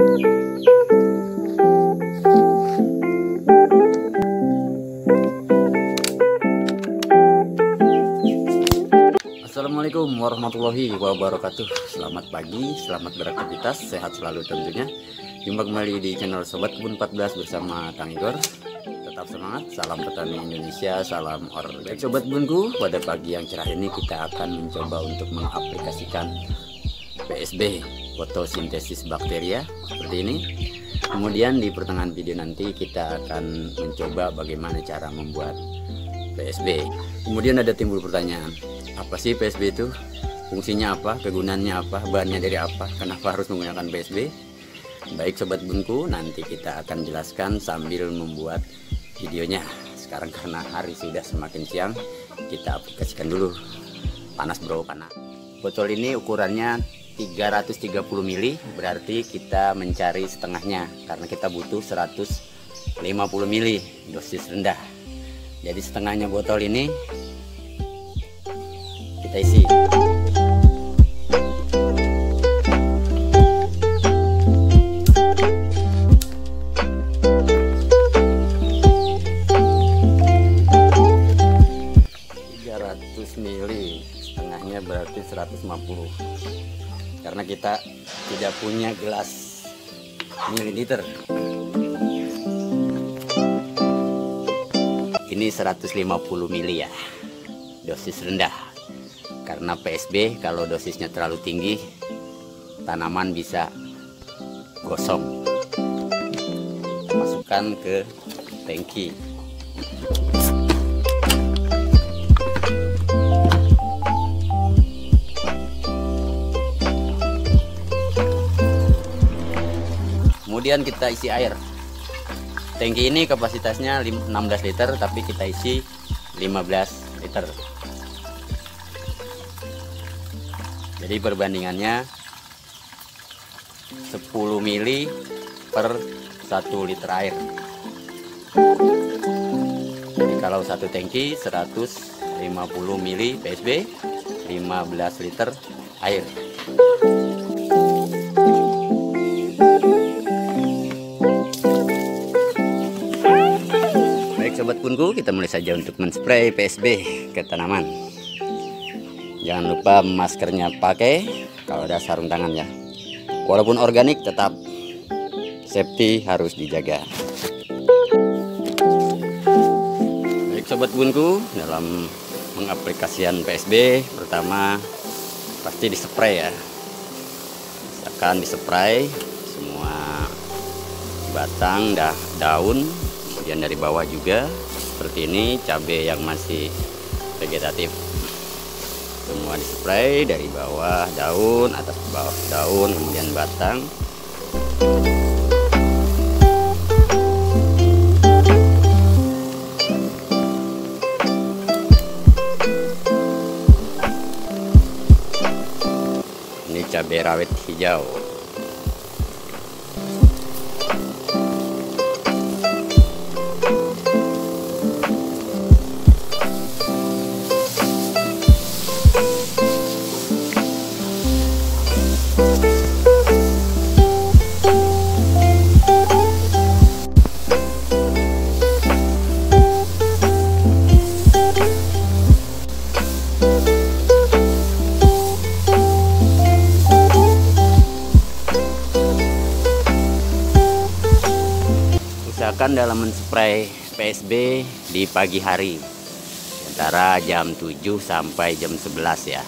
Assalamualaikum warahmatullahi wabarakatuh. Selamat pagi, selamat beraktivitas, sehat selalu tentunya. Jumpa kembali di channel Sobat Kebun 14 bersama Kang Igor. Tetap semangat, salam petani Indonesia, salam organik. Sobat Kebunku, pada pagi yang cerah ini kita akan mencoba untuk mengaplikasikan PSB, fotosintesis bakteria, seperti ini. Kemudian di pertengahan video nanti kita akan mencoba bagaimana cara membuat PSB. Kemudian ada timbul pertanyaan, apa sih PSB itu? Fungsinya apa? Kegunaannya apa? Bahannya dari apa? Kenapa harus menggunakan PSB? Baik Sobat Kebunku, nanti kita akan jelaskan sambil membuat videonya. Sekarang karena hari sudah semakin siang, kita aplikasikan dulu. Panas bro, panas. Botol ini ukurannya 330 ml, berarti kita mencari setengahnya karena kita butuh 150 ml, dosis rendah. Jadi setengahnya botol ini kita isi. Mili, setengahnya berarti 150, karena kita tidak punya gelas mililiter. Ini 150 mili ya, dosis rendah, karena PSB kalau dosisnya terlalu tinggi tanaman bisa gosong. Masukkan ke tangki. Kemudian kita isi air. Tangki ini kapasitasnya 16 liter, tapi kita isi 15 liter. Jadi perbandingannya 10 mili per 1 liter air. Jadi kalau satu tangki 150 mili PSB, 15 liter air. Sobat Kebunku, kita mulai saja untuk menspray PSB ke tanaman. Jangan lupa maskernya pakai, kalau ada sarung tangan ya. Walaupun organik tetap safety harus dijaga. Baik Sobat Kebunku, dalam pengaplikasian PSB pertama pasti dispray ya. Misalkan dispray semua batang, daun, kemudian dari bawah juga seperti ini, cabai yang masih vegetatif semua dispray dari bawah daun, atas bawah daun, kemudian batang. Ini cabai rawit hijau. Usahakan dalam menspray PSB di pagi hari antara jam 7 sampai jam 11 ya.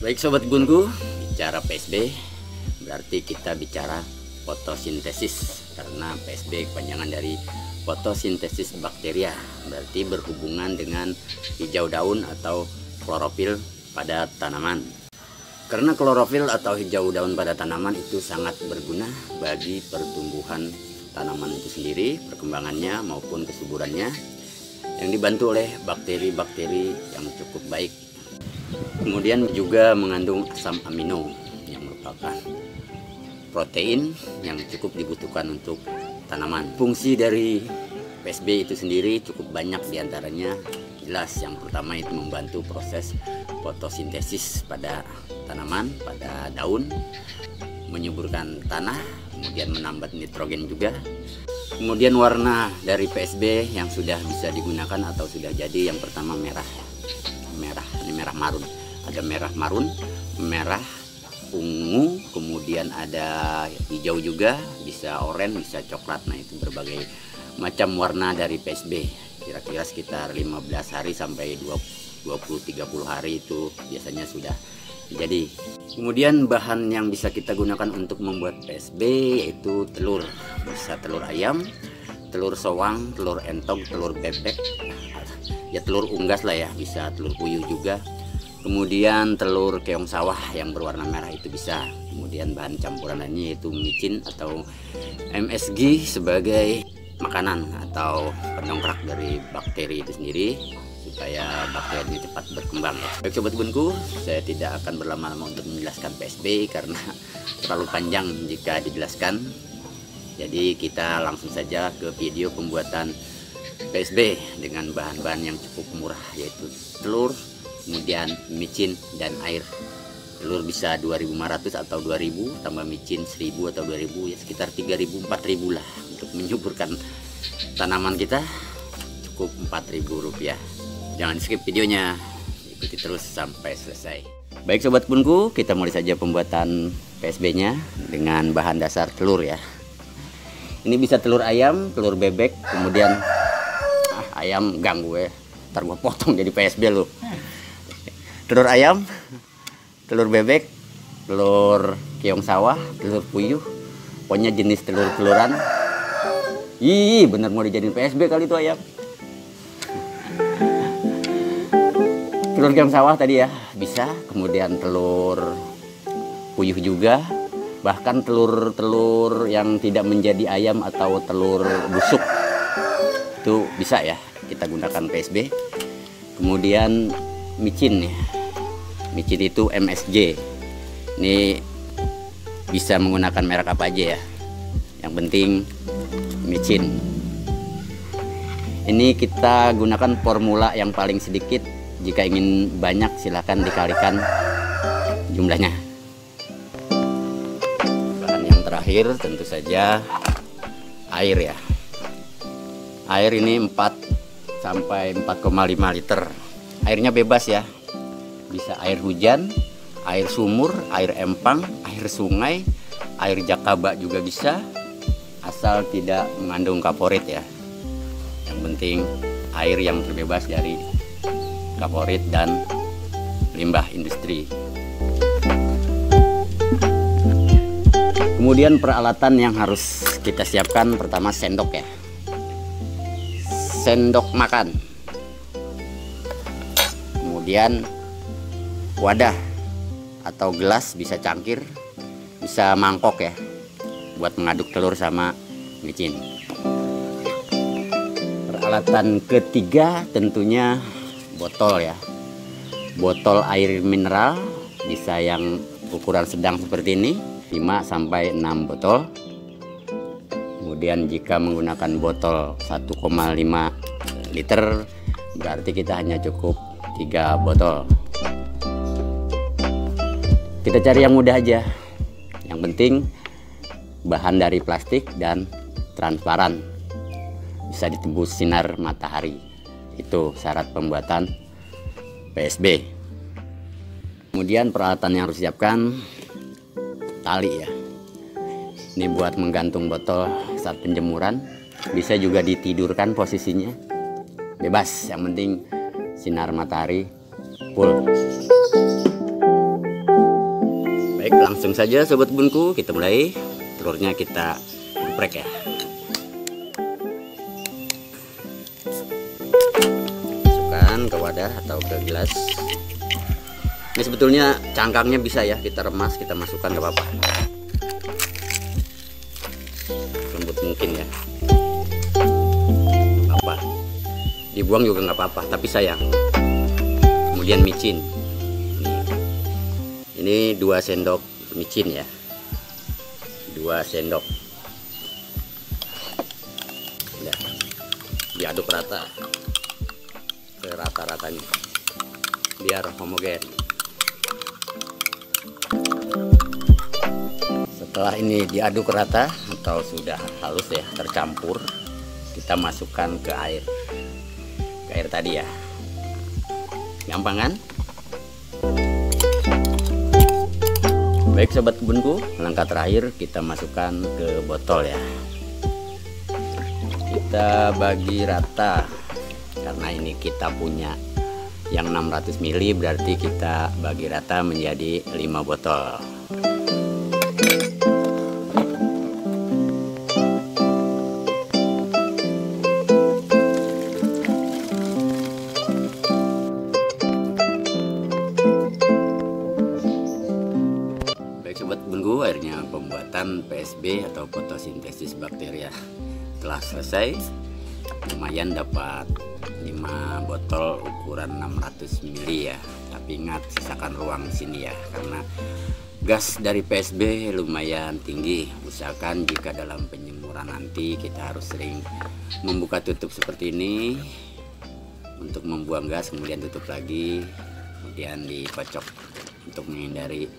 Baik Sobat Kebunku, bicara PSB berarti kita bicara fotosintesis, karena PSB kepanjangan dari fotosintesis bakteria, berarti berhubungan dengan hijau daun atau klorofil pada tanaman. Karena klorofil atau hijau daun pada tanaman itu sangat berguna bagi pertumbuhan tanaman itu sendiri, perkembangannya maupun kesuburannya. yang dibantu oleh bakteri-bakteri yang cukup baik. Kemudian juga mengandung asam amino yang merupakan protein yang cukup dibutuhkan untuk tanaman. Fungsi dari PSB itu sendiri cukup banyak, diantaranya jelas yang pertama itu membantu proses fotosintesis pada tanaman, pada daun, menyuburkan tanah, kemudian menambah nitrogen juga. Kemudian warna dari PSB yang sudah bisa digunakan atau sudah jadi, yang pertama merah, ini merah marun. Ada merah marun, merah ungu, kemudian ada hijau juga, bisa oranye, bisa coklat. Nah, itu berbagai macam warna dari PSB. Kira-kira sekitar 15 hari sampai 20-30 hari itu biasanya sudah jadi. Kemudian bahan yang bisa kita gunakan untuk membuat PSB yaitu telur. Bisa telur ayam, telur soang, telur entog, telur bebek, ya telur unggas lah ya, bisa telur puyuh juga. Kemudian telur keong sawah yang berwarna merah itu bisa. Kemudian bahan campuran lainnya yaitu micin atau MSG sebagai makanan atau pendongkrak dari bakteri itu sendiri, supaya bakteri ini cepat berkembang ya. Baik sobat kebunku, saya tidak akan berlama-lama untuk menjelaskan PSB karena terlalu panjang jika dijelaskan. Jadi kita langsung saja ke video pembuatan PSB dengan bahan-bahan yang cukup murah, yaitu telur, kemudian micin dan air. Telur bisa 2.500 atau 2.000, tambah micin 1.000 atau 2.000, ya sekitar 3.000 4.000 lah. Untuk menyuburkan tanaman kita cukup Rp4.000. Jangan skip videonya, ikuti terus sampai selesai. Baik sobat kebunku, kita mulai saja pembuatan PSB nya dengan bahan dasar telur ya. Ini bisa telur ayam, telur bebek, kemudian ayam ganggu ya, ntar gua potong jadi PSB lu. Telur ayam, telur bebek, telur keong sawah, telur puyuh, pokoknya jenis telur-teluran. Ih, bener mau dijadiin PSB kali itu ayam. Telur keong sawah tadi ya bisa, kemudian telur puyuh juga, bahkan telur-telur yang tidak menjadi ayam atau telur busuk itu bisa ya kita gunakan PSB. Kemudian micin ya, micin itu MSG. Ini bisa menggunakan merek apa aja ya, yang penting micin. Ini kita gunakan formula yang paling sedikit. Jika ingin banyak silahkan dikalikan jumlahnya. Bahan yang terakhir tentu saja air ya. Air ini 4 sampai 4,5 liter. Airnya bebas ya, bisa air hujan, air sumur, air empang, air sungai, air jakaba juga bisa, asal tidak mengandung kaporit ya. Yang penting air yang terbebas dari kaporit dan limbah industri. Kemudian peralatan yang harus kita siapkan, pertama sendok ya, sendok makan. Kemudian wadah atau gelas, bisa cangkir, bisa mangkok ya, buat mengaduk telur sama micin. Peralatan ketiga tentunya botol ya, botol air mineral, bisa yang ukuran sedang seperti ini, 5 sampai 6 botol. Kemudian jika menggunakan botol 1,5 liter berarti kita hanya cukup 3 botol. Kita cari yang mudah aja, yang penting bahan dari plastik dan transparan, bisa ditembus sinar matahari. Itu syarat pembuatan PSB. Kemudian peralatan yang harus disiapkan, tali ya. Ini buat menggantung botol saat penjemuran. Bisa juga ditidurkan posisinya, bebas, yang penting sinar matahari full. Baik, langsung saja sobat kebunku, kita mulai. Telurnya kita geprek ya. Ke wadah atau ke gelas. Ini sebetulnya cangkangnya bisa ya kita remas, kita masukkan, gak apa-apa, lembut mungkin ya, apa. Di dibuang juga nggak apa-apa, tapi sayang. Kemudian micin, ini 2 sendok micin ya, 2 sendok. Ya, diaduk rata, serata-ratanya biar homogen. Setelah ini diaduk rata atau sudah halus ya, tercampur, kita masukkan ke air tadi ya. Gampang kan? Baik sobat kebunku, langkah terakhir kita masukkan ke botol ya. Kita bagi rata, karena ini kita punya yang 600 ml, berarti kita bagi rata menjadi 5 botol. Sobat kebunku, akhirnya pembuatan PSB atau fotosintesis bakteria telah selesai. Lumayan dapat 5 botol ukuran 600 ml ya. Tapi ingat, sisakan ruang sini ya, karena gas dari PSB lumayan tinggi. Usahakan jika dalam penjemuran nanti kita harus sering membuka tutup seperti ini untuk membuang gas, kemudian tutup lagi, kemudian dikocok untuk menghindari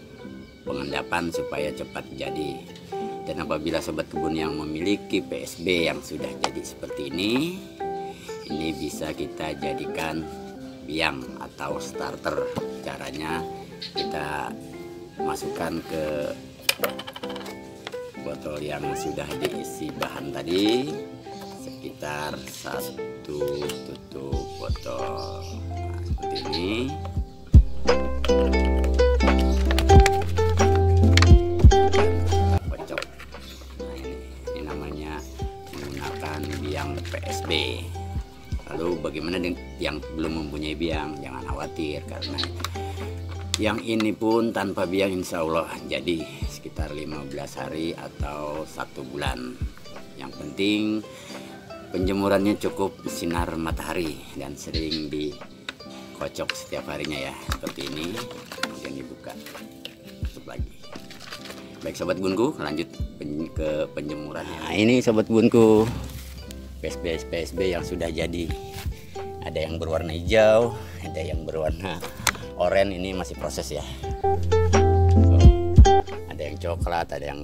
pengendapan supaya cepat jadi. Dan apabila sobat kebun yang memiliki PSB yang sudah jadi seperti ini bisa kita jadikan biang atau starter. Caranya kita masukkan ke botol yang sudah diisi bahan tadi, sekitar 1 tutup botol. Nah, seperti ini. PSB. Lalu bagaimana dengan yang belum mempunyai biang? Jangan khawatir, karena yang ini pun tanpa biang insya Allah jadi sekitar 15 hari atau 1 bulan. Yang penting penjemurannya cukup sinar matahari dan sering dikocok setiap harinya ya, seperti ini. Kemudian dibuka, tutup lagi. Baik sobat bunku, lanjut ke penjemurannya. Nah, ini sobat bunku, PSB yang sudah jadi. Ada yang berwarna hijau, ada yang berwarna oranye, ini masih proses ya. Ada yang coklat, ada yang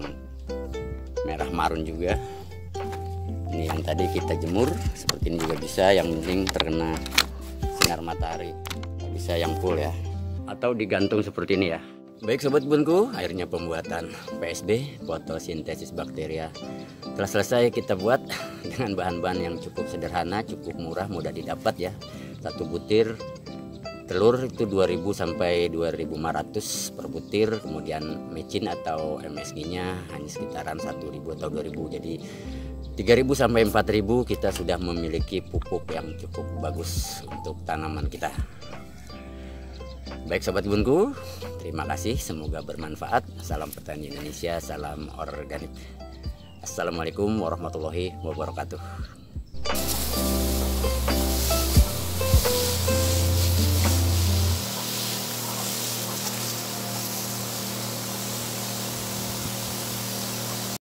merah marun juga. Ini yang tadi kita jemur, seperti ini juga bisa, yang penting terkena sinar matahari. Bisa yang full ya, atau digantung seperti ini ya. Baik sobat bunku, akhirnya pembuatan PSB fotosintesis bakteria telah selesai kita buat dengan bahan-bahan yang cukup sederhana, cukup murah, mudah didapat ya. 1 butir telur itu 2000 sampai 2500 per butir. Kemudian mecin atau MSG-nya hanya sekitaran 1000 atau 2000. Jadi 3000 sampai 4000 kita sudah memiliki pupuk yang cukup bagus untuk tanaman kita. Baik sobat bunku, terima kasih, semoga bermanfaat. Salam petani Indonesia, salam organik. Assalamualaikum warahmatullahi wabarakatuh.